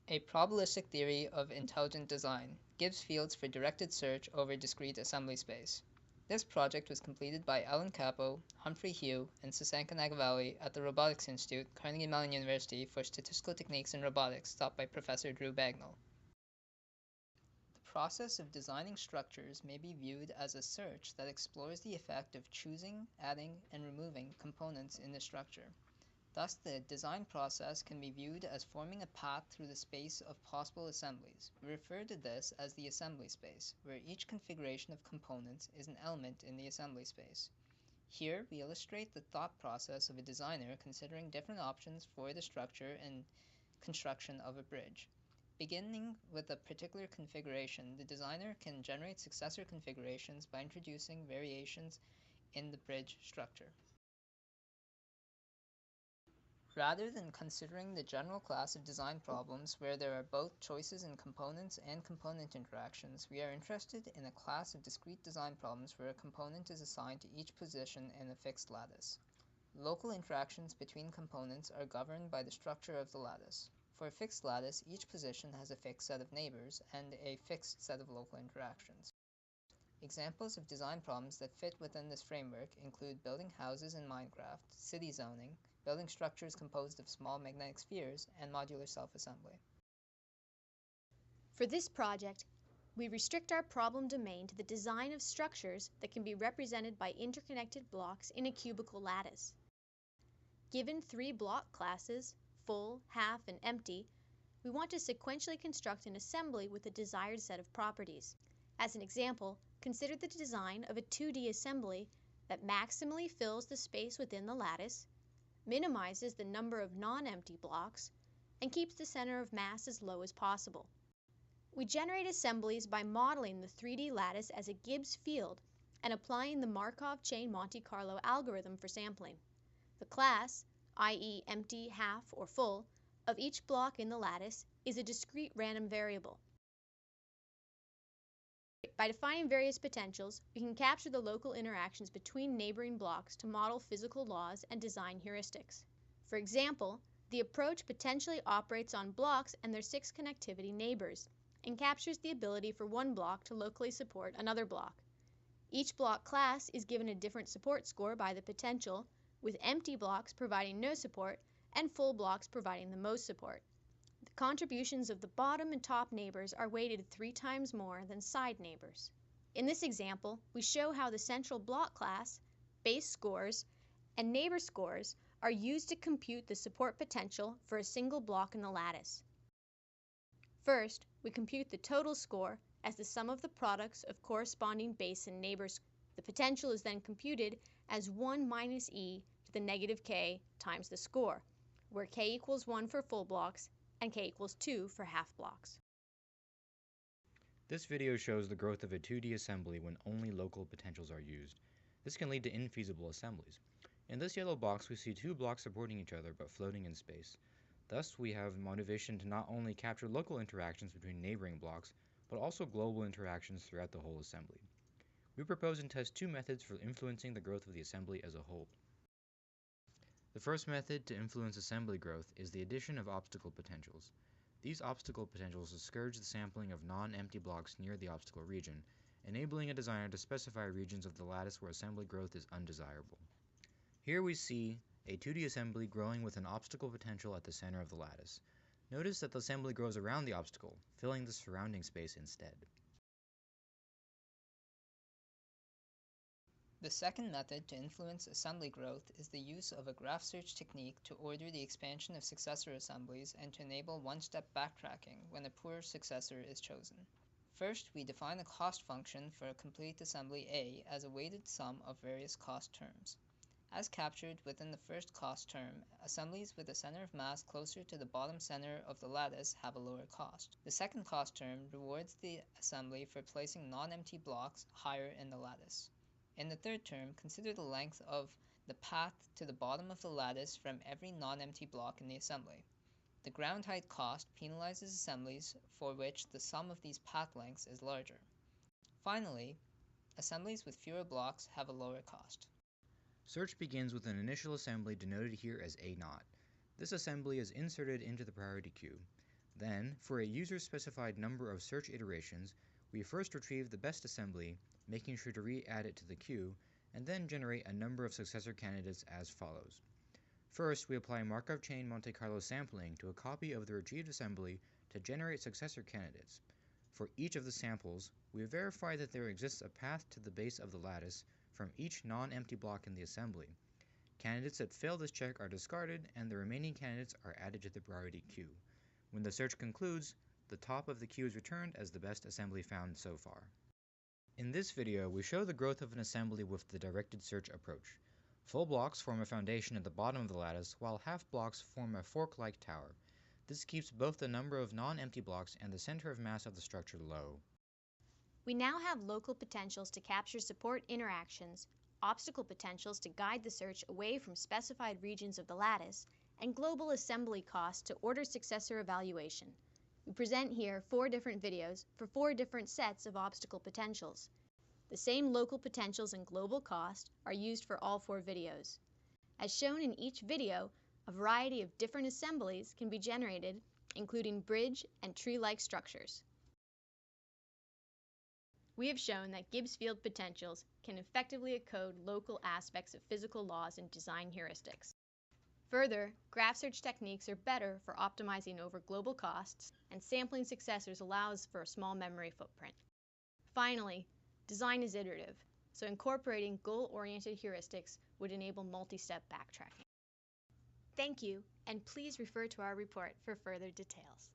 A probabilistic theory of intelligent design gives fields for directed search over discrete assembly space. This project was completed by Ellen Cappo, Humphrey Hu, and Sasanka Nagavalli at the Robotics Institute, Carnegie Mellon University for Statistical Techniques in Robotics, taught by Professor Drew Bagnall. The process of designing structures may be viewed as a search that explores the effect of choosing, adding, and removing components in the structure. Thus, the design process can be viewed as forming a path through the space of possible assemblies. We refer to this as the assembly space, where each configuration of components is an element in the assembly space. Here, we illustrate the thought process of a designer considering different options for the structure and construction of a bridge. Beginning with a particular configuration, the designer can generate successor configurations by introducing variations in the bridge structure. Rather than considering the general class of design problems where there are both choices in components and component interactions, we are interested in a class of discrete design problems where a component is assigned to each position in a fixed lattice. Local interactions between components are governed by the structure of the lattice. For a fixed lattice, each position has a fixed set of neighbors and a fixed set of local interactions. Examples of design problems that fit within this framework include building houses in Minecraft, city zoning, building structures composed of small magnetic spheres, and modular self-assembly. For this project, we restrict our problem domain to the design of structures that can be represented by interconnected blocks in a cubical lattice. Given three block classes, full, half, and empty, we want to sequentially construct an assembly with the desired set of properties. As an example, consider the design of a 2D assembly that maximally fills the space within the lattice, minimizes the number of non-empty blocks, and keeps the center of mass as low as possible. We generate assemblies by modeling the 3D lattice as a Gibbs field and applying the Markov chain Monte Carlo algorithm for sampling. The class, i.e. empty, half, or full, of each block in the lattice is a discrete random variable. By defining various potentials, we can capture the local interactions between neighboring blocks to model physical laws and design heuristics. For example, the approach potentially operates on blocks and their 6 connectivity neighbors, and captures the ability for one block to locally support another block. Each block class is given a different support score by the potential, with empty blocks providing no support and full blocks providing the most support. The contributions of the bottom and top neighbors are weighted 3 times more than side neighbors. In this example, we show how the central block class, base scores, and neighbor scores are used to compute the support potential for a single block in the lattice. First, we compute the total score as the sum of the products of corresponding base and neighbors. The potential is then computed as 1 minus e to the negative k times the score, where k equals 1 for full blocks and k equals 2 for half blocks. This video shows the growth of a 2D assembly when only local potentials are used. This can lead to infeasible assemblies. In this yellow box, we see 2 blocks supporting each other but floating in space. Thus, we have motivation to not only capture local interactions between neighboring blocks, but also global interactions throughout the whole assembly. We propose and test 2 methods for influencing the growth of the assembly as a whole. The first method to influence assembly growth is the addition of obstacle potentials. These obstacle potentials discourage the sampling of non-empty blocks near the obstacle region, enabling a designer to specify regions of the lattice where assembly growth is undesirable. Here we see a 2D assembly growing with an obstacle potential at the center of the lattice. Notice that the assembly grows around the obstacle, filling the surrounding space instead. The second method to influence assembly growth is the use of a graph search technique to order the expansion of successor assemblies and to enable one-step backtracking when a poor successor is chosen. First, we define a cost function for a complete assembly A as a weighted sum of various cost terms. As captured within the first cost term, assemblies with a center of mass closer to the bottom center of the lattice have a lower cost. The second cost term rewards the assembly for placing non-empty blocks higher in the lattice. In the third term, consider the length of the path to the bottom of the lattice from every non-empty block in the assembly. The ground height cost penalizes assemblies for which the sum of these path lengths is larger. Finally, assemblies with fewer blocks have a lower cost. Search begins with an initial assembly denoted here as A0. This assembly is inserted into the priority queue. Then, for a user-specified number of search iterations, we first retrieve the best assembly, making sure to re-add it to the queue, and then generate a number of successor candidates as follows. First, we apply Markov chain Monte Carlo sampling to a copy of the retrieved assembly to generate successor candidates. For each of the samples, we verify that there exists a path to the base of the lattice from each non-empty block in the assembly. Candidates that fail this check are discarded, and the remaining candidates are added to the priority queue. When the search concludes, the top of the queue is returned as the best assembly found so far. In this video, we show the growth of an assembly with the directed search approach. Full blocks form a foundation at the bottom of the lattice, while half blocks form a fork-like tower. This keeps both the number of non-empty blocks and the center of mass of the structure low. We now have local potentials to capture support interactions, obstacle potentials to guide the search away from specified regions of the lattice, and global assembly costs to order successor evaluation. We present here 4 different videos for 4 different sets of obstacle potentials. The same local potentials and global cost are used for all 4 videos. As shown in each video, a variety of different assemblies can be generated, including bridge and tree-like structures. We have shown that Gibbs field potentials can effectively encode local aspects of physical laws and design heuristics. Further, graph search techniques are better for optimizing over global costs, and sampling successors allows for a small memory footprint. Finally, design is iterative, so incorporating goal-oriented heuristics would enable multi-step backtracking. Thank you, and please refer to our report for further details.